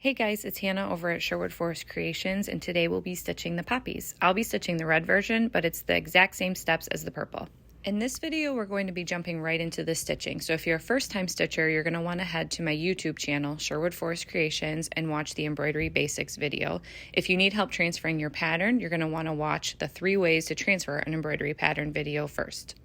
Hey guys, it's Hannah over at Sherwood Forest Creations, and today we'll be stitching the poppies. I'll be stitching the red version, but it's the exact same steps as the purple. In this video, we're going to be jumping right into the stitching. So if you're a first-time stitcher, you're going to want to head to my YouTube channel, Sherwood Forest Creations, and watch the Embroidery Basics video. If you need help transferring your pattern, you're going to want to watch the 3 ways to transfer an embroidery pattern video first.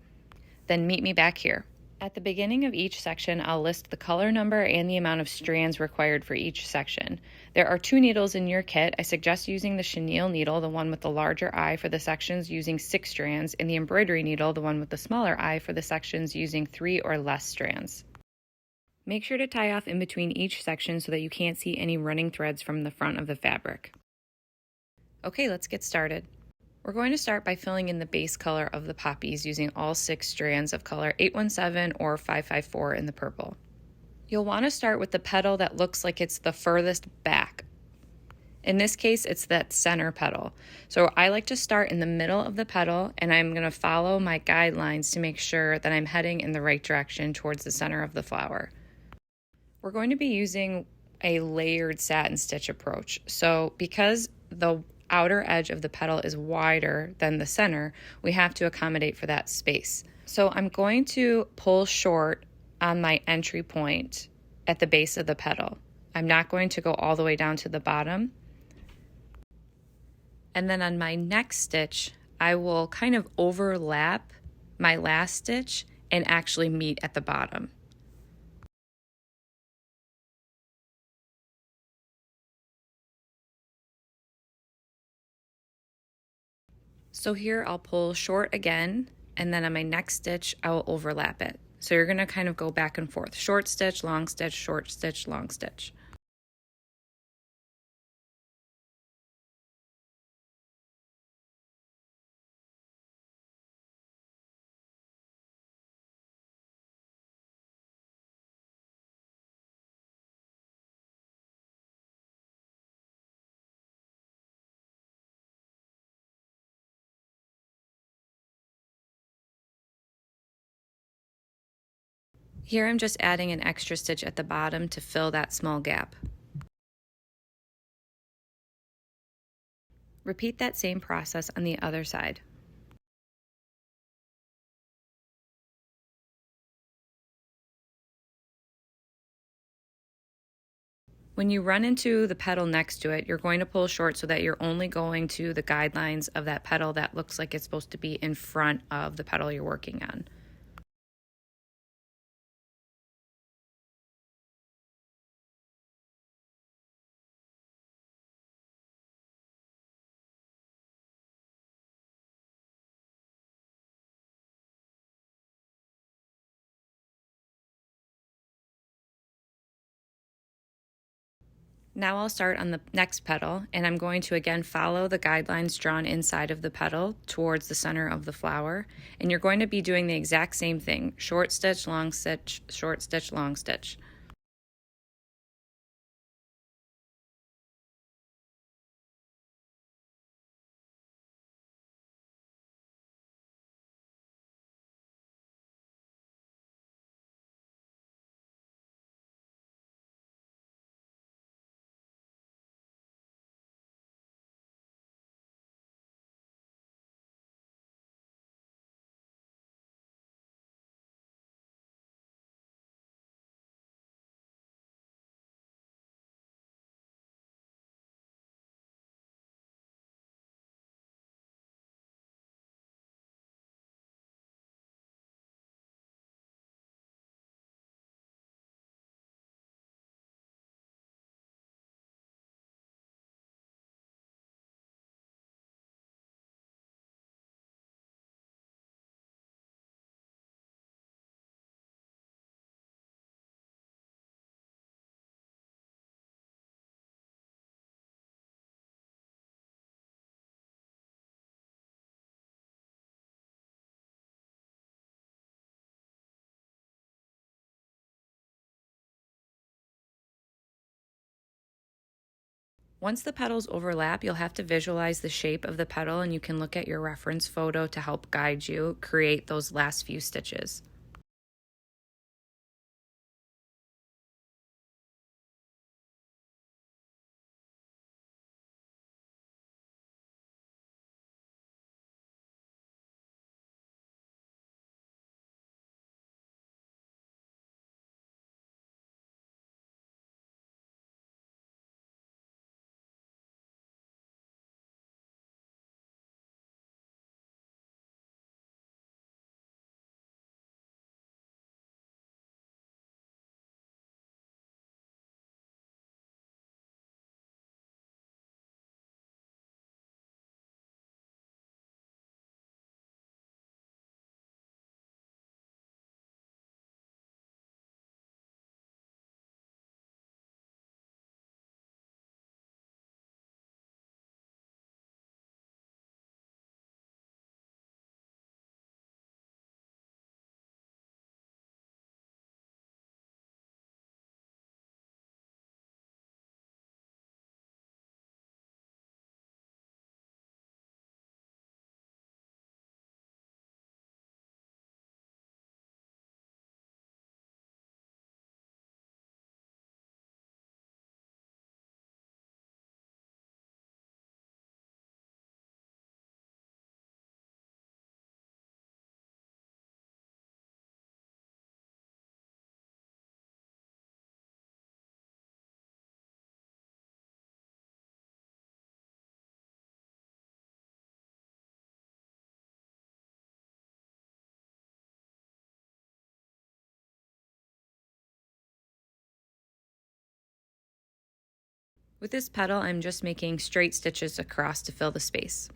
Then meet me back here. At the beginning of each section, I'll list the color number and the amount of strands required for each section. There are 2 needles in your kit. I suggest using the chenille needle, the one with the larger eye, for the sections using 6 strands, and the embroidery needle, the one with the smaller eye, for the sections using 3 or less strands. Make sure to tie off in between each section so that you can't see any running threads from the front of the fabric. Okay, let's get started. We're going to start by filling in the base color of the poppies using all 6 strands of color 817 or 554 in the purple. You'll want to start with the petal that looks like it's the furthest back. In this case, it's that center petal. So I like to start in the middle of the petal, and I'm going to follow my guidelines to make sure that I'm heading in the right direction towards the center of the flower. We're going to be using a layered satin stitch approach. So because the outer edge of the petal is wider than the center, we have to accommodate for that space. So I'm going to pull short on my entry point at the base of the petal. I'm not going to go all the way down to the bottom. And then on my next stitch, I will kind of overlap my last stitch and actually meet at the bottom. So here I'll pull short again, and then on my next stitch, I will overlap it. So you're gonna kind of go back and forth. Short stitch, long stitch, short stitch, long stitch. Here I'm just adding an extra stitch at the bottom to fill that small gap. Repeat that same process on the other side. When you run into the petal next to it, you're going to pull short so that you're only going to the guidelines of that petal that looks like it's supposed to be in front of the petal you're working on. Now I'll start on the next petal, and I'm going to again follow the guidelines drawn inside of the petal towards the center of the flower, and you're going to be doing the exact same thing: short stitch, long stitch, short stitch, long stitch. Once the petals overlap, you'll have to visualize the shape of the petal, and you can look at your reference photo to help guide you create those last few stitches. With this petal, I'm just making straight stitches across to fill the space.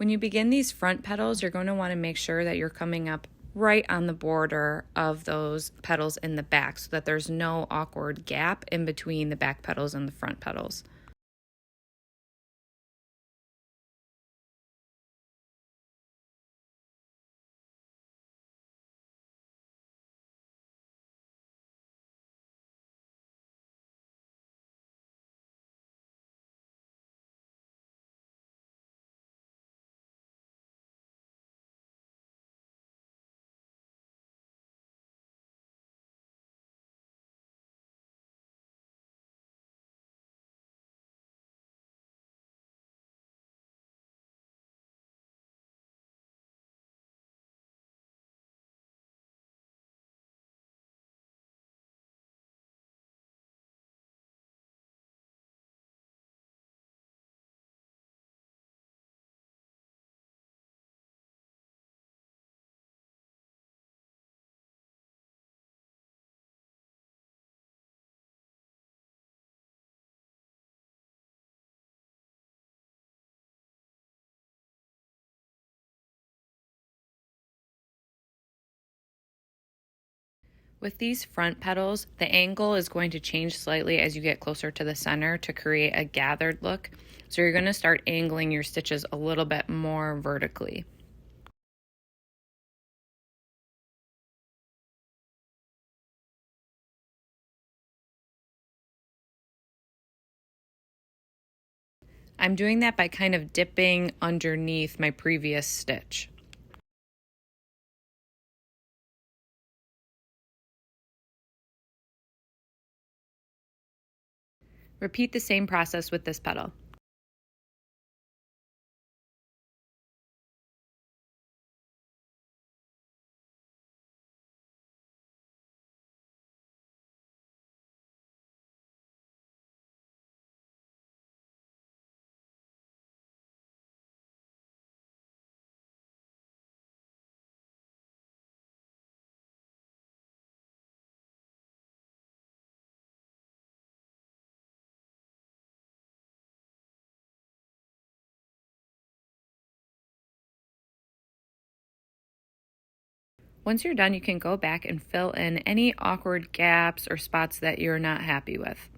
When you begin these front petals, you're going to want to make sure that you're coming up right on the border of those petals in the back so that there's no awkward gap in between the back petals and the front petals. With these front petals, the angle is going to change slightly as you get closer to the center to create a gathered look. So you're going to start angling your stitches a little bit more vertically. I'm doing that by kind of dipping underneath my previous stitch. Repeat the same process with this petal. Once you're done, you can go back and fill in any awkward gaps or spots that you're not happy with.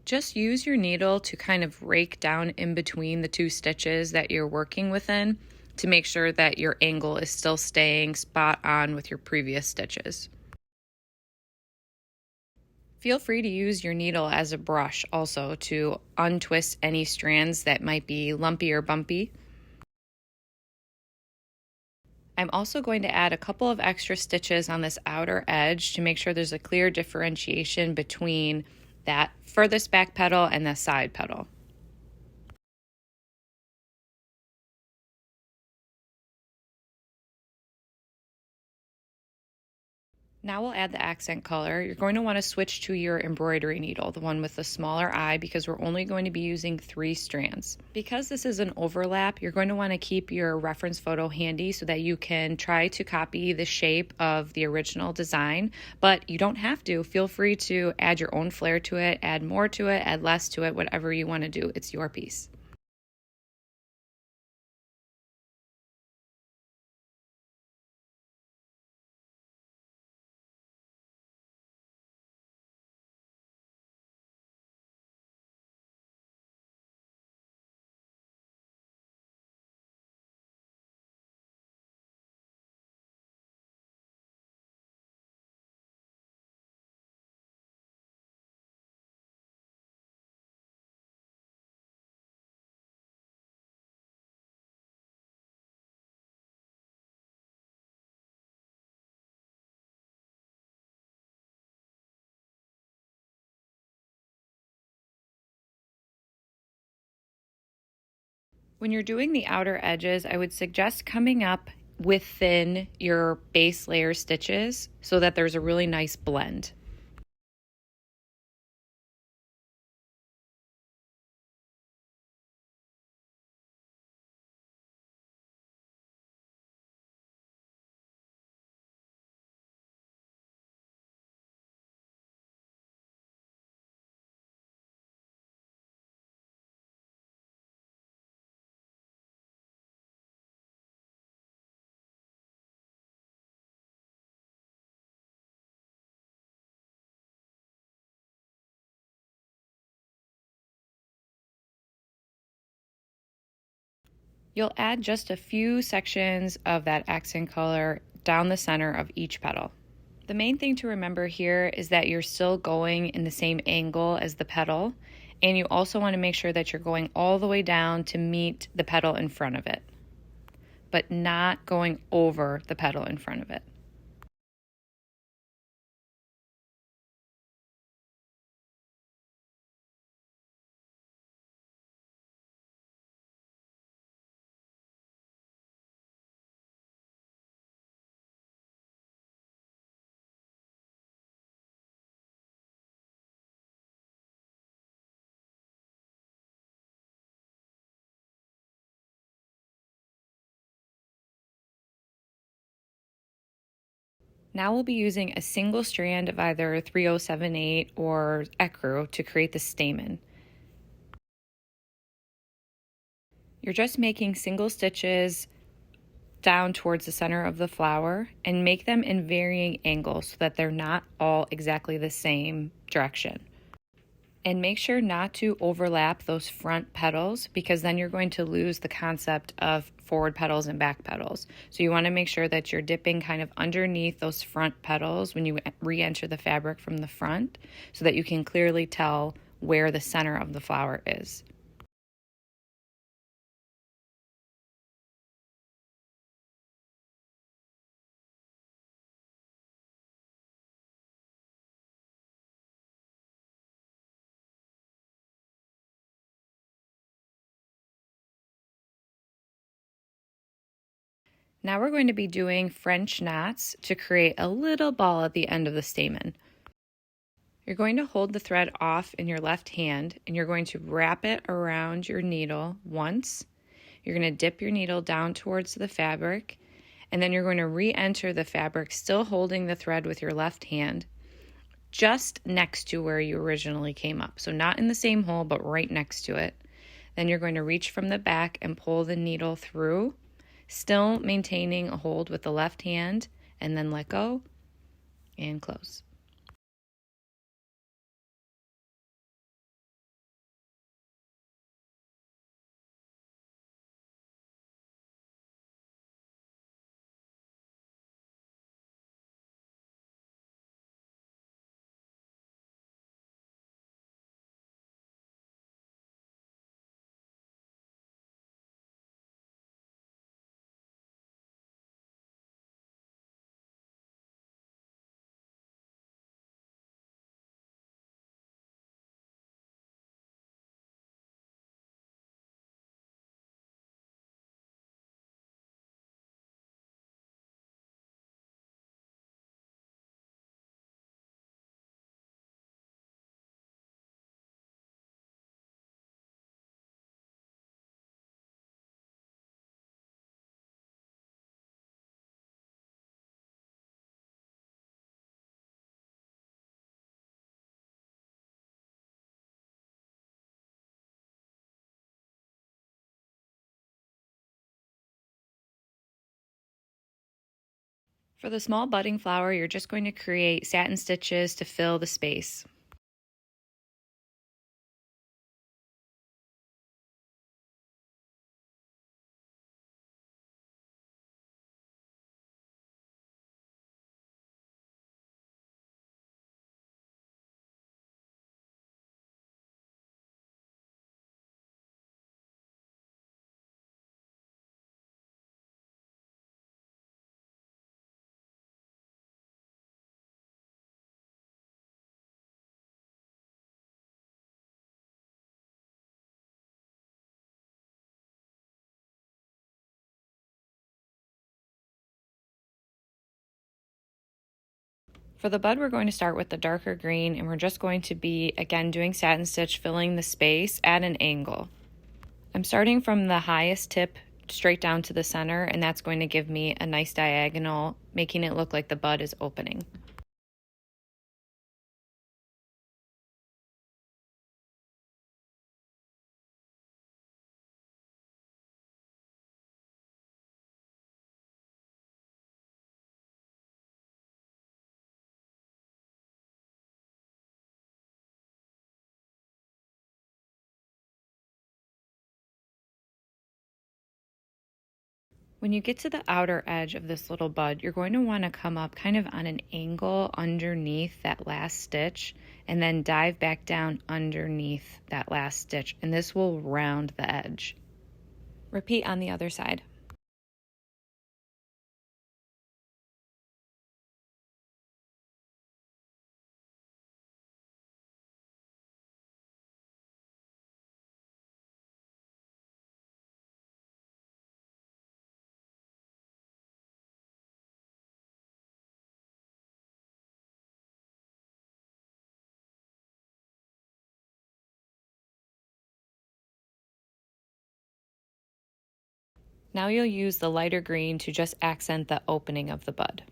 Just use your needle to kind of rake down in between the two stitches that you're working within to make sure that your angle is still staying spot on with your previous stitches. Feel free to use your needle as a brush also to untwist any strands that might be lumpy or bumpy. I'm also going to add a couple of extra stitches on this outer edge to make sure there's a clear differentiation between that furthest back petal and the side petal. Now we'll add the accent color. You're going to want to switch to your embroidery needle, the one with the smaller eye, because we're only going to be using 3 strands. Because this is an overlap, you're going to want to keep your reference photo handy so that you can try to copy the shape of the original design, but you don't have to. Feel free to add your own flair to it, add more to it, add less to it, whatever you want to do. It's your piece. When you're doing the outer edges, I would suggest coming up within your base layer stitches so that there's a really nice blend. You'll add just a few sections of that accent color down the center of each petal. The main thing to remember here is that you're still going in the same angle as the petal, and you also want to make sure that you're going all the way down to meet the petal in front of it, but not going over the petal in front of it. Now we'll be using a single strand of either 3078 or ecru to create the stamen. You're just making single stitches down towards the center of the flower and make them in varying angles so that they're not all exactly the same direction. And make sure not to overlap those front petals because then you're going to lose the concept of forward petals and back petals. So you want to make sure that you're dipping kind of underneath those front petals when you re-enter the fabric from the front so that you can clearly tell where the center of the flower is. Now we're going to be doing French knots to create a little ball at the end of the stamen. You're going to hold the thread off in your left hand and you're going to wrap it around your needle once. You're going to dip your needle down towards the fabric and then you're going to re-enter the fabric still holding the thread with your left hand just next to where you originally came up. So not in the same hole but right next to it. Then you're going to reach from the back and pull the needle through, still maintaining a hold with the left hand, and then let go and close. For the small budding flower, you're just going to create satin stitches to fill the space. For the bud, we're going to start with the darker green, and we're just going to be, again, doing satin stitch, filling the space at an angle. I'm starting from the highest tip straight down to the center, and that's going to give me a nice diagonal, making it look like the bud is opening. When you get to the outer edge of this little bud, you're going to want to come up kind of on an angle underneath that last stitch and then dive back down underneath that last stitch, and this will round the edge. Repeat on the other side. Now you'll use the lighter green to just accent the opening of the bud.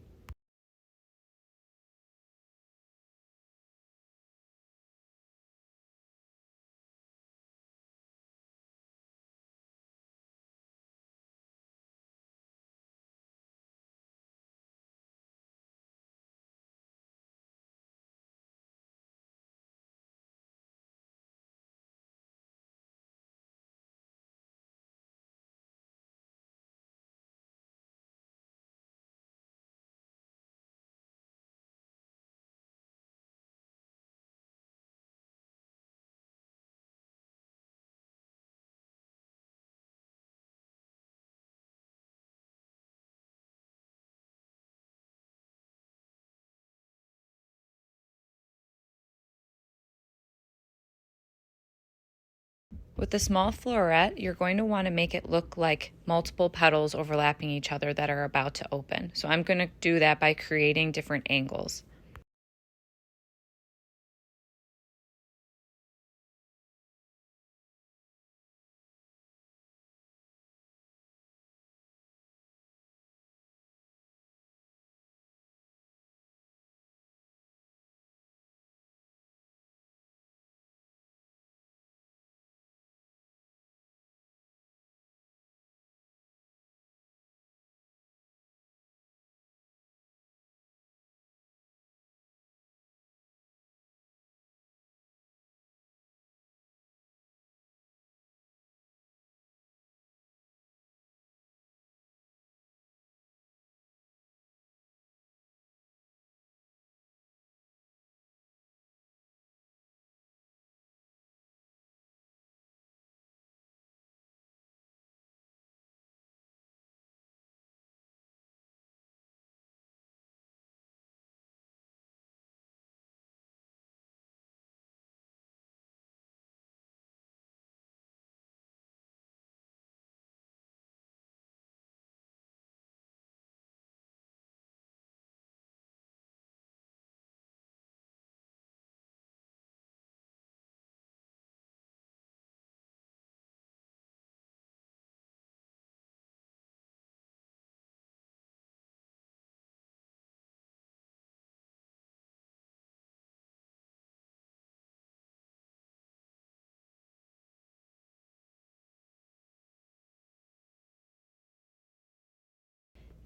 With the small floret, you're going to want to make it look like multiple petals overlapping each other that are about to open. So I'm going to do that by creating different angles.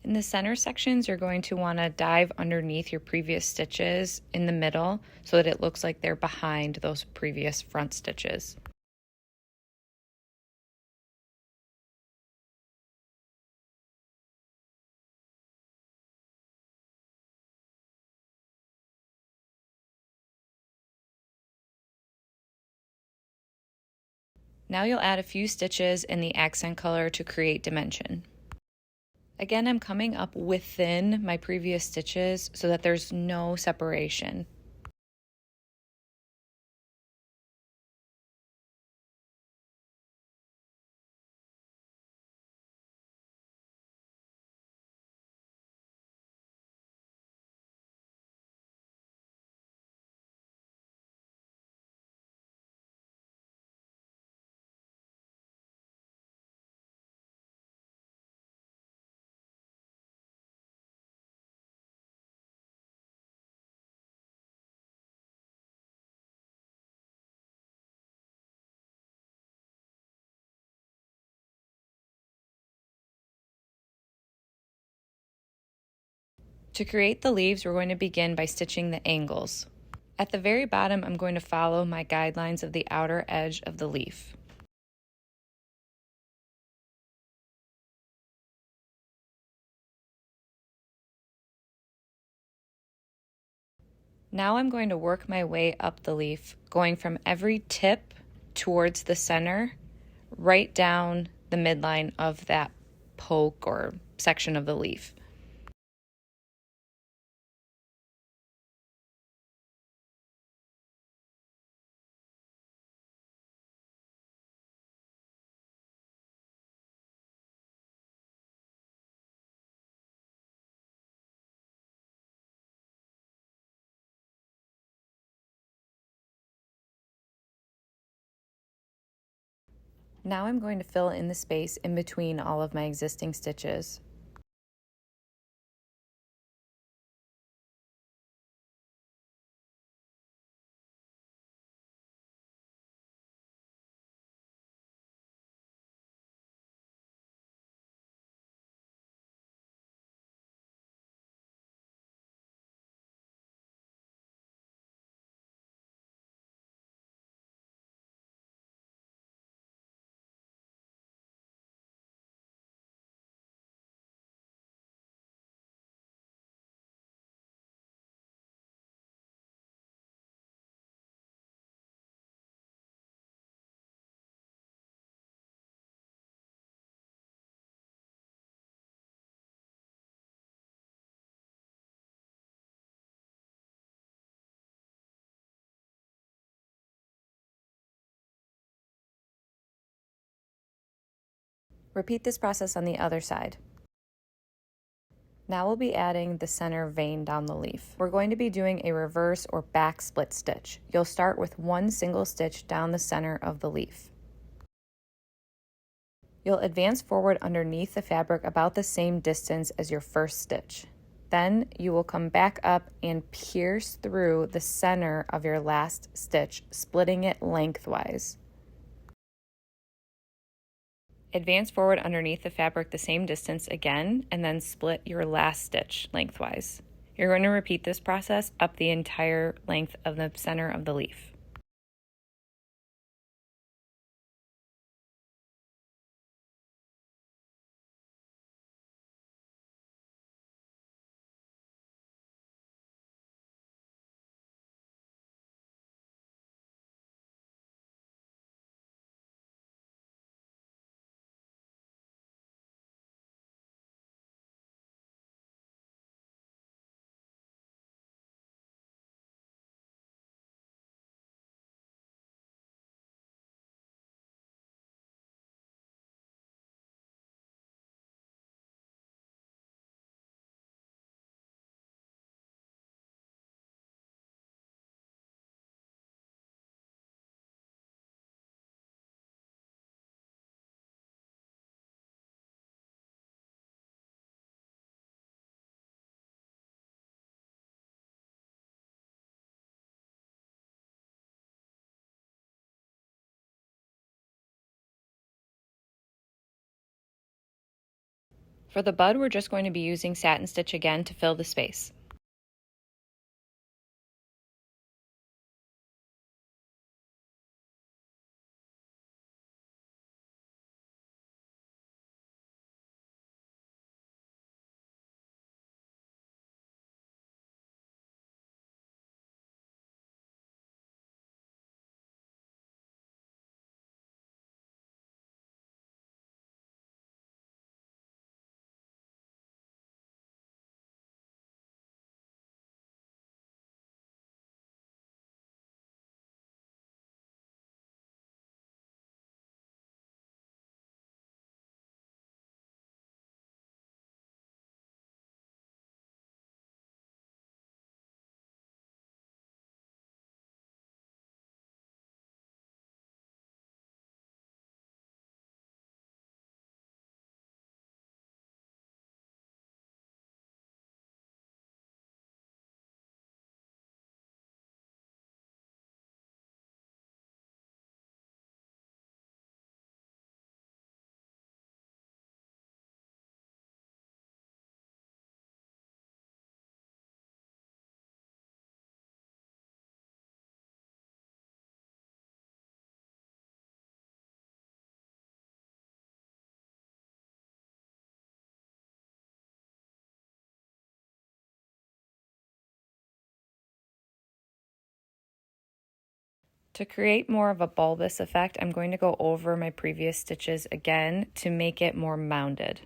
In the center sections, you're going to want to dive underneath your previous stitches in the middle so that it looks like they're behind those previous front stitches. Now you'll add a few stitches in the accent color to create dimension. Again, I'm coming up within my previous stitches so that there's no separation. To create the leaves, we're going to begin by stitching the angles. At the very bottom, I'm going to follow my guidelines of the outer edge of the leaf. Now I'm going to work my way up the leaf, going from every tip towards the center, right down the midline of that poke or section of the leaf. Now I'm going to fill in the space in between all of my existing stitches. Repeat this process on the other side. Now we'll be adding the center vein down the leaf. We're going to be doing a reverse or back split stitch. You'll start with one single stitch down the center of the leaf. You'll advance forward underneath the fabric about the same distance as your first stitch. Then you will come back up and pierce through the center of your last stitch, splitting it lengthwise. Advance forward underneath the fabric the same distance again, and then split your last stitch lengthwise. You're going to repeat this process up the entire length of the center of the leaf. For the bud, we're just going to be using satin stitch again to fill the space. To create more of a bulbous effect, I'm going to go over my previous stitches again to make it more mounded.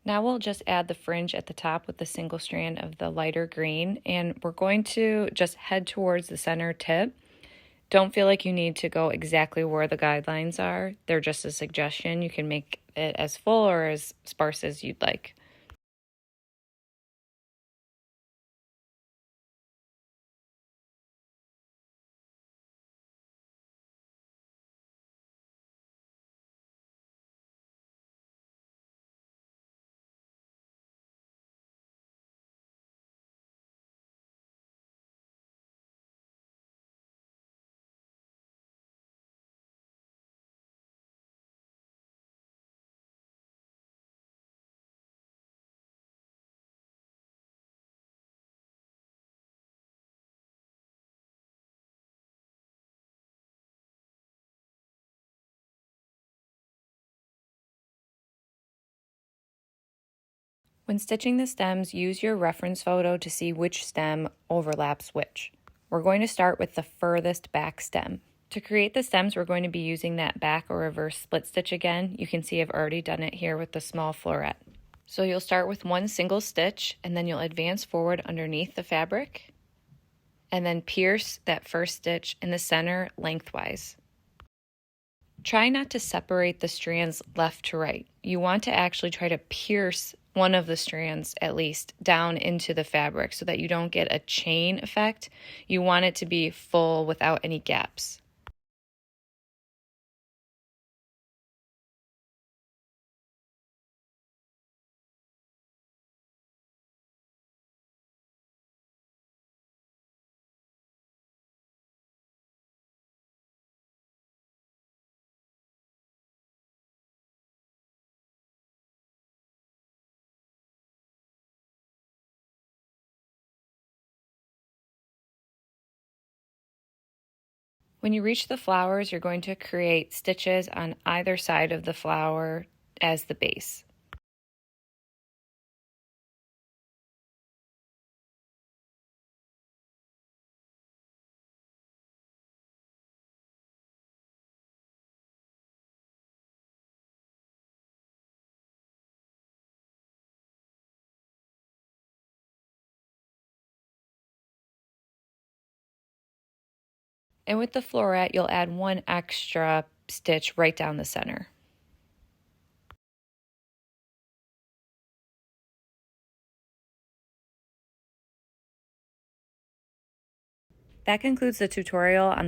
Now we'll just add the fringe at the top with the single strand of the lighter green, and we're going to just head towards the center tip. Don't feel like you need to go exactly where the guidelines are. They're just a suggestion. You can make it as full or as sparse as you'd like. When stitching the stems, use your reference photo to see which stem overlaps which. We're going to start with the furthest back stem. To create the stems, we're going to be using that back or reverse split stitch again. You can see I've already done it here with the small floret. So you'll start with one single stitch, and then you'll advance forward underneath the fabric, and then pierce that first stitch in the center lengthwise. Try not to separate the strands left to right. You want to actually try to pierce one of the strands at least down into the fabric so that you don't get a chain effect. You want it to be full without any gaps. When you reach the flowers, you're going to create stitches on either side of the flower as the base. And with the floret, you'll add one extra stitch right down the center. That concludes the tutorial on